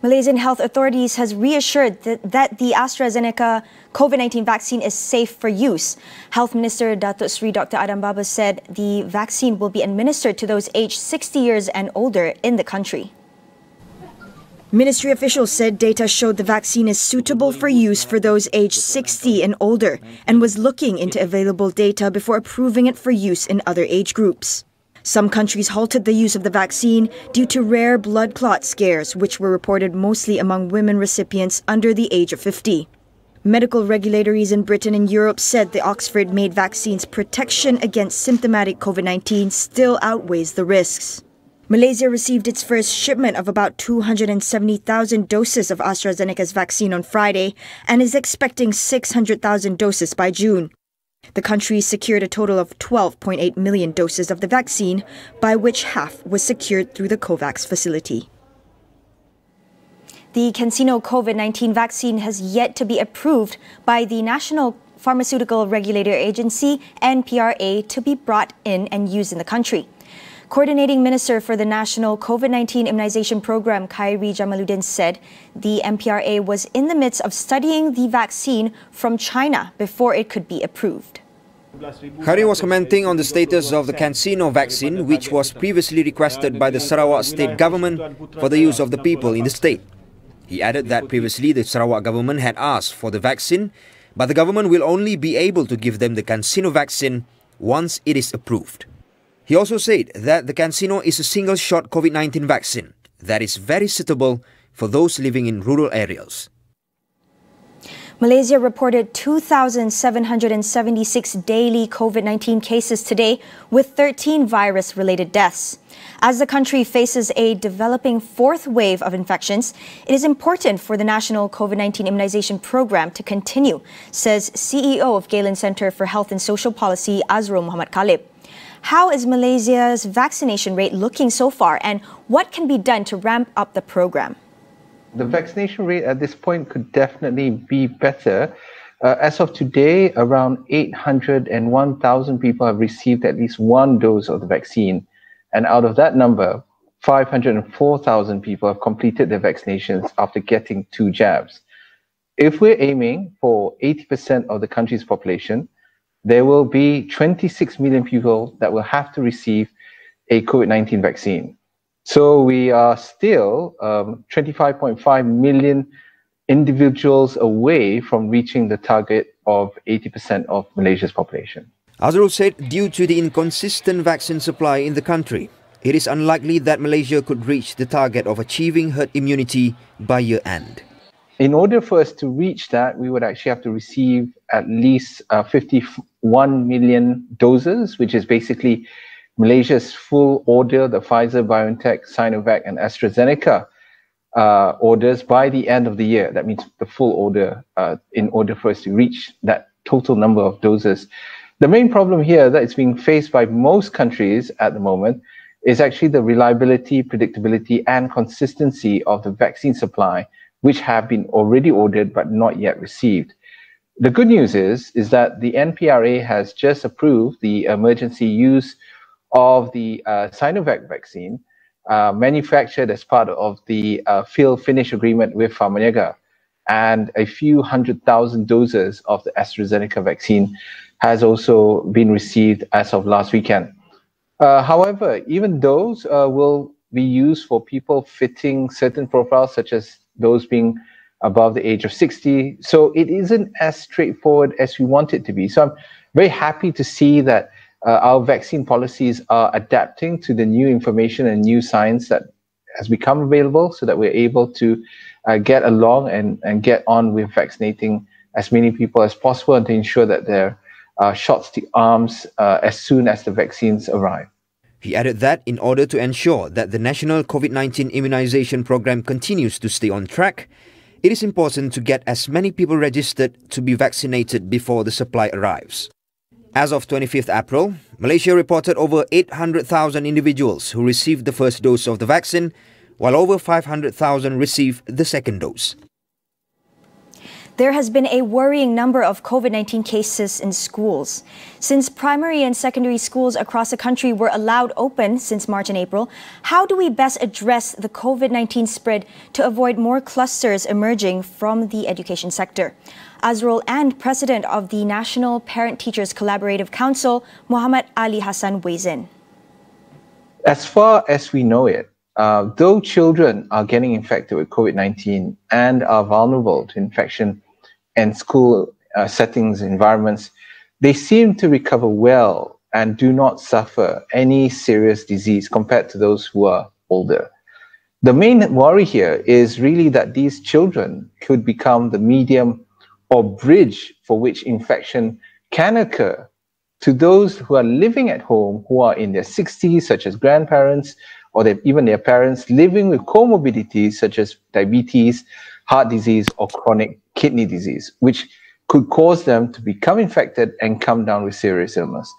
Malaysian health authorities has reassured that the AstraZeneca COVID-19 vaccine is safe for use. Health Minister Datuk Seri Dr. Adam Baba said the vaccine will be administered to those aged 60 years and older in the country. Ministry officials said data showed the vaccine is suitable for use for those aged 60 and older and was looking into available data before approving it for use in other age groups. Some countries halted the use of the vaccine due to rare blood clot scares, which were reported mostly among women recipients under the age of 50. Medical regulators in Britain and Europe said the Oxford-made vaccine's protection against symptomatic COVID-19 still outweighs the risks. Malaysia received its first shipment of about 270,000 doses of AstraZeneca's vaccine on Friday and is expecting 600,000 doses by June. The country secured a total of 12.8 million doses of the vaccine, by which half was secured through the COVAX facility. The CanSino COVID-19 vaccine has yet to be approved by the National Pharmaceutical Regulator Agency, NPRA, to be brought in and used in the country. Coordinating Minister for the National COVID-19 Immunization Program, Khairi Jamaluddin, said the NPRA was in the midst of studying the vaccine from China before it could be approved. Khairi was commenting on the status of the CanSino vaccine, which was previously requested by the Sarawak state government for the use of the people in the state. He added that previously the Sarawak government had asked for the vaccine, but the government will only be able to give them the CanSino vaccine once it is approved. He also said that the CanSino is a single-shot COVID-19 vaccine that is very suitable for those living in rural areas. Malaysia reported 2,776 daily COVID-19 cases today, with 13 virus-related deaths. As the country faces a developing fourth wave of infections, it is important for the National COVID-19 Immunization Program to continue, says CEO of Galen Centre for Health and Social Policy, Azrul Muhammad Khalib. How is Malaysia's vaccination rate looking so far, and what can be done to ramp up the program? The vaccination rate at this point could definitely be better. As of today, around 801,000 people have received at least one dose of the vaccine. And out of that number, 504,000 people have completed their vaccinations after getting 2 jabs. If we're aiming for 80% of the country's population, there will be 26 million people that will have to receive a COVID-19 vaccine. So we are still 25.5 million individuals away from reaching the target of 80% of Malaysia's population. Azrul said due to the inconsistent vaccine supply in the country, it is unlikely that Malaysia could reach the target of achieving herd immunity by year-end. In order for us to reach that, we would actually have to receive at least 51 million doses, which is basically Malaysia's full order, the Pfizer, BioNTech, Sinovac and AstraZeneca orders by the end of the year. That means the full order in order for us to reach that total number of doses. The main problem here that is being faced by most countries at the moment is actually the reliability, predictability and consistency of the vaccine supply, which have been already ordered but not yet received. The good news is that the NPRA has just approved the emergency use of the Sinovac vaccine manufactured as part of the fill-finish agreement with Pharmaniaga, and a few 100,000 doses of the AstraZeneca vaccine has also been received as of last weekend. However, even those will be used for people fitting certain profiles, such as those being above the age of 60. So it isn't as straightforward as we want it to be. So I'm very happy to see that our vaccine policies are adapting to the new information and new science that has become available, so that we're able to get along and get on with vaccinating as many people as possible, and to ensure that they're shots to arms as soon as the vaccines arrive. He added that in order to ensure that the National COVID-19 Immunization Program continues to stay on track, it is important to get as many people registered to be vaccinated before the supply arrives. As of 25th April, Malaysia reported over 800,000 individuals who received the first dose of the vaccine, while over 500,000 received the second dose. There has been a worrying number of COVID-19 cases in schools. Since primary and secondary schools across the country were allowed open since March and April, how do we best address the COVID-19 spread to avoid more clusters emerging from the education sector? Azrul and President of the National Parent Teachers Collaborative Council, Muhammad Ali Hassan, weighs in. As far as we know it, though children are getting infected with COVID-19 and are vulnerable to infection in school settings, environments, they seem to recover well and do not suffer any serious disease compared to those who are older. The main worry here is really that these children could become the medium or bridge for which infection can occur to those who are living at home, who are in their 60s, such as grandparents, or even their parents living with comorbidities such as diabetes, heart disease, or chronic kidney disease, which could cause them to become infected and come down with serious illness.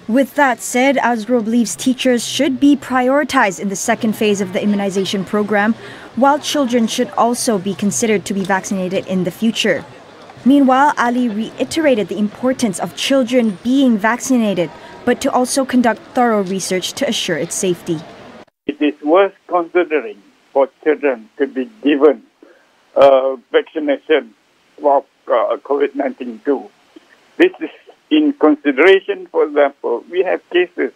With that said, Azrul believes teachers should be prioritized in the second phase of the immunization program, while children should also be considered to be vaccinated in the future. Meanwhile, Ali reiterated the importance of children being vaccinated, but to also conduct thorough research to assure its safety. It is worth considering for children to be given vaccination for COVID-19 too. This is in consideration. For example, we have cases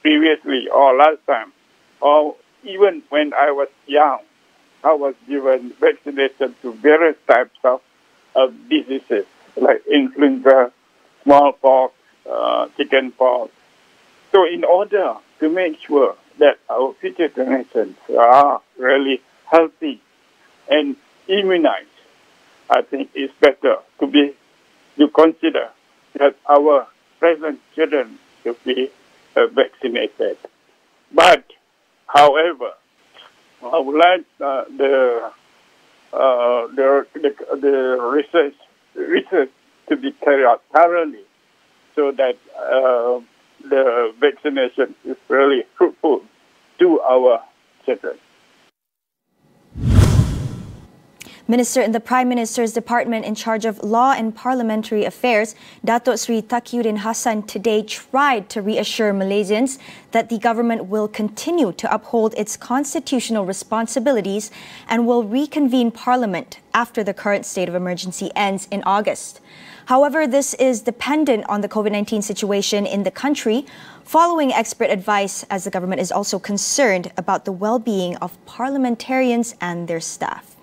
previously or last time, or even when I was young, I was given vaccination to various types of diseases like influenza, smallpox, chickenpox. So in order to make sure that our future generations are really healthy and immunized, I think it's better to consider that our present children should be vaccinated. But, however, I would like the research to be carried out thoroughly, so that the vaccination is really fruitful to our children. Minister in the Prime Minister's Department in charge of Law and Parliamentary Affairs, Datuk Sri Taqiyuddin Hassan, today tried to reassure Malaysians that the government will continue to uphold its constitutional responsibilities and will reconvene Parliament after the current state of emergency ends in August. However, this is dependent on the COVID-19 situation in the country, following expert advice, as the government is also concerned about the well-being of parliamentarians and their staff.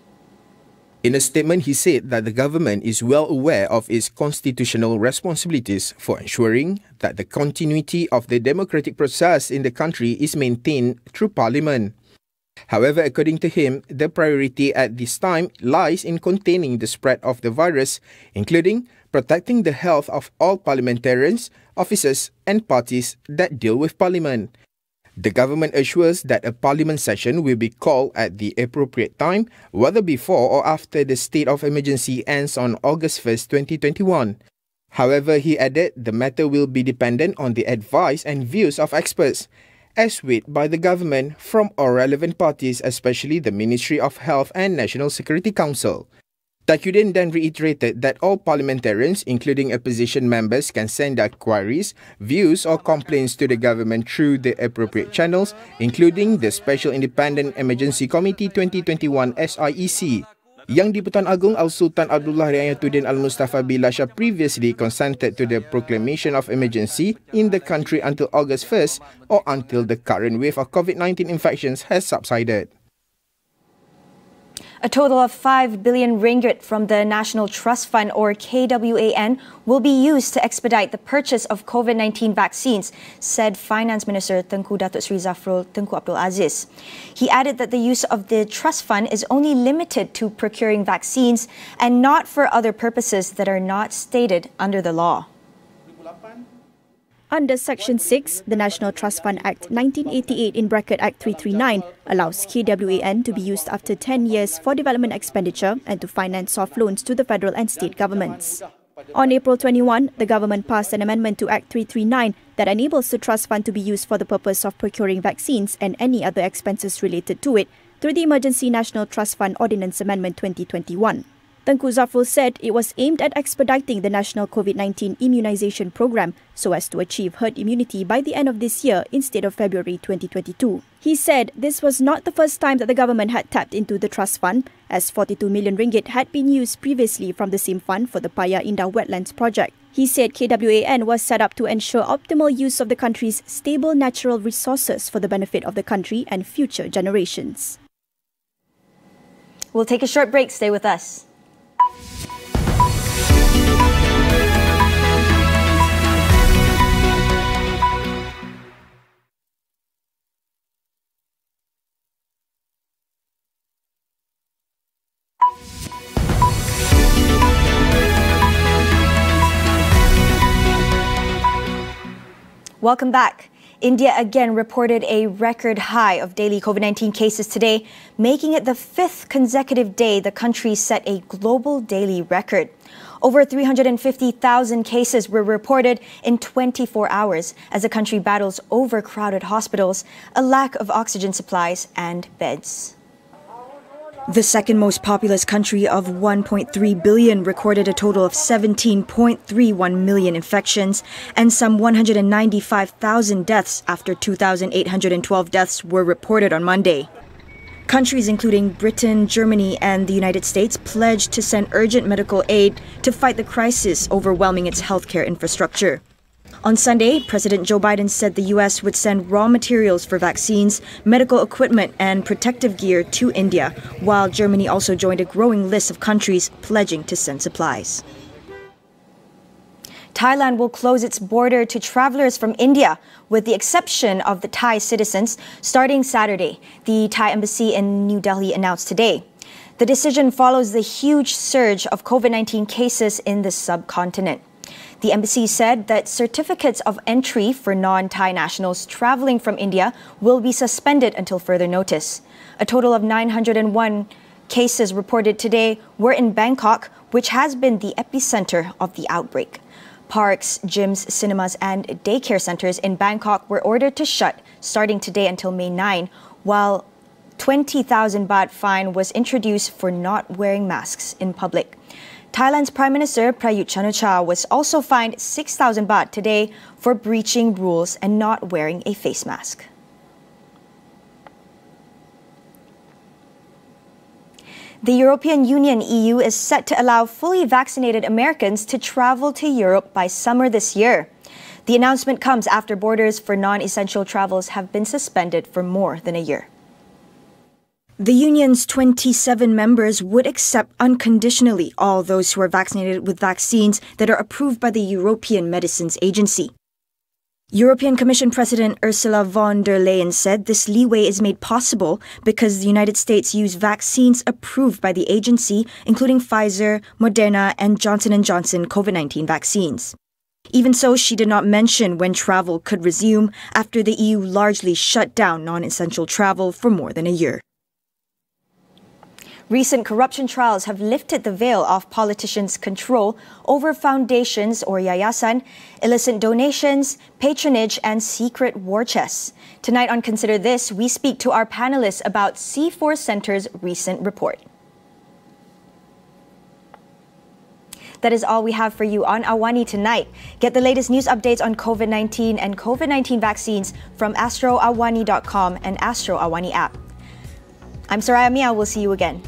In a statement, he said that the government is well aware of its constitutional responsibilities for ensuring that the continuity of the democratic process in the country is maintained through Parliament. However, according to him, the priority at this time lies in containing the spread of the virus, including protecting the health of all parliamentarians, officers and parties that deal with Parliament. The government assures that a Parliament session will be called at the appropriate time, whether before or after the state of emergency ends on August 1st, 2021. However, he added the matter will be dependent on the advice and views of experts, as weighed by the government from all relevant parties, especially the Ministry of Health and National Security Council. Taqiyuddin then reiterated that all parliamentarians, including opposition members, can send their queries, views or complaints to the government through the appropriate channels, including the Special Independent Emergency Committee 2021 SIEC. Yang di-Pertuan Agong Al-Sultan Abdullah Riayatuddin Al-Mustafa Bilasha previously consented to the proclamation of emergency in the country until August 1st or until the current wave of COVID-19 infections has subsided. A total of 5 billion ringgit from the National Trust Fund, or KWAN, will be used to expedite the purchase of COVID-19 vaccines, said Finance Minister Tengku Datuk Sri Zafrul Tengku Abdul Aziz. He added that the use of the trust fund is only limited to procuring vaccines and not for other purposes that are not stated under the law. Under Section 6, the National Trust Fund Act 1988 in bracket Act 339 allows KWAN to be used after 10 years for development expenditure and to finance soft loans to the federal and state governments. On April 21, the government passed an amendment to Act 339 that enables the trust fund to be used for the purpose of procuring vaccines and any other expenses related to it through the Emergency National Trust Fund Ordinance Amendment 2021. Tengku Zafrul said it was aimed at expediting the national COVID-19 immunization program so as to achieve herd immunity by the end of this year instead of February 2022. He said this was not the first time that the government had tapped into the trust fund, as 42 million ringgit had been used previously from the same fund for the Paya Indah Wetlands project. He said KWAN was set up to ensure optimal use of the country's stable natural resources for the benefit of the country and future generations. We'll take a short break. Stay with us. Welcome back. India again reported a record high of daily COVID-19 cases today, making it the 5th consecutive day the country set a global daily record. Over 350,000 cases were reported in 24 hours as the country battles overcrowded hospitals, a lack of oxygen supplies and beds. The second most populous country of 1.3 billion recorded a total of 17.31 million infections and some 195,000 deaths after 2,812 deaths were reported on Monday. Countries including Britain, Germany and the United States pledged to send urgent medical aid to fight the crisis overwhelming its healthcare infrastructure. On Sunday, President Joe Biden said the U.S. would send raw materials for vaccines, medical equipment and protective gear to India, while Germany also joined a growing list of countries pledging to send supplies. Thailand will close its border to travelers from India, with the exception of the Thai citizens, starting Saturday, the Thai embassy in New Delhi announced today. The decision follows the huge surge of COVID-19 cases in the subcontinent. The embassy said that certificates of entry for non-Thai nationals traveling from India will be suspended until further notice. A total of 901 cases reported today were in Bangkok, which has been the epicenter of the outbreak. Parks, gyms, cinemas and daycare centers in Bangkok were ordered to shut starting today until May 9, while 20,000 baht fine was introduced for not wearing masks in public. Thailand's Prime Minister Prayut Chan-o-cha was also fined 6,000 baht today for breaching rules and not wearing a face mask. The European Union (EU) is set to allow fully vaccinated Americans to travel to Europe by summer this year. The announcement comes after borders for non-essential travels have been suspended for more than a year. The Union's 27 members would accept unconditionally all those who are vaccinated with vaccines that are approved by the European Medicines Agency. European Commission President Ursula von der Leyen said this leeway is made possible because the United States use vaccines approved by the agency, including Pfizer, Moderna and Johnson & Johnson COVID-19 vaccines. Even so, she did not mention when travel could resume after the EU largely shut down non-essential travel for more than a year. Recent corruption trials have lifted the veil off politicians' control over foundations or yayasan, illicit donations, patronage and secret war chests. Tonight on Consider This, we speak to our panelists about C4 Centre's recent report. That is all we have for you on AWANI tonight. Get the latest news updates on COVID-19 and COVID-19 vaccines from astroawani.com and Astro Awani app. I'm Saraya Mia. We'll see you again.